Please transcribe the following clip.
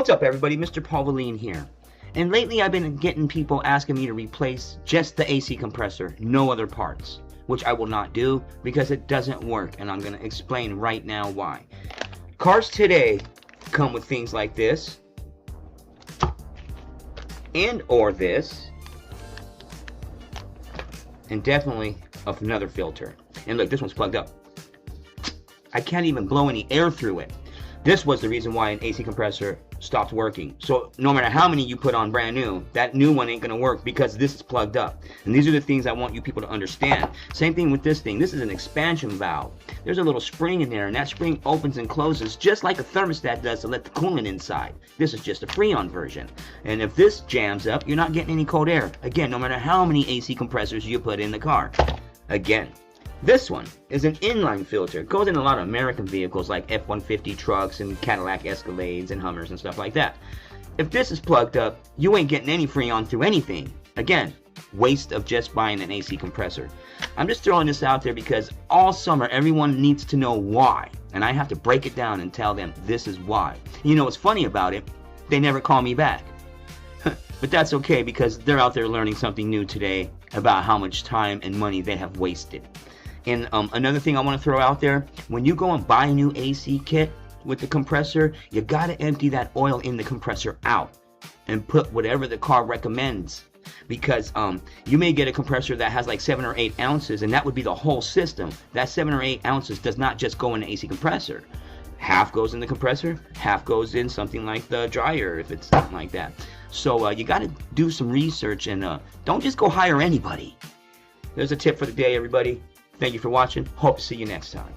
What's up, everybody? Mr. Pauline here. And lately I've been getting people asking me to replace just the AC compressor, no other parts, which I will not do because it doesn't work, and I'm going to explain right now why. Cars today come with things like this, and or this, and definitely another filter. And look, this one's plugged up. I can't even blow any air through it. This was the reason why an AC compressor stopped working. So no matter how many you put on brand new, that new one ain't gonna work because this is plugged up. And these are the things I want you people to understand. Same thing with this thing. This is an expansion valve. There's a little spring in there, and that spring opens and closes just like a thermostat does to let the coolant inside. This is just a Freon version. And if this jams up, you're not getting any cold air. Again, no matter how many AC compressors you put in the car. Again. This one is an inline filter. It goes in a lot of American vehicles like F-150 trucks and Cadillac Escalades and Hummers and stuff like that. If this is plugged up, you ain't getting any Freon through anything. Again, waste of just buying an AC compressor. I'm just throwing this out there because all summer everyone needs to know why. And I have to break it down and tell them this is why. You know what's funny about it? They never call me back. But that's okay because they're out there learning something new today about how much time and money they have wasted. And another thing I want to throw out there, when you go and buy a new AC kit with the compressor, you got to empty that oil in the compressor out and put whatever the car recommends. Because you may get a compressor that has like 7 or 8 ounces, and that would be the whole system. That 7 or 8 ounces does not just go in the AC compressor. Half goes in the compressor, half goes in something like the Drier, if it's something like that. So you got to do some research and don't just go hire anybody. There's a tip for the day, everybody. Thank you for watching. Hope to see you next time.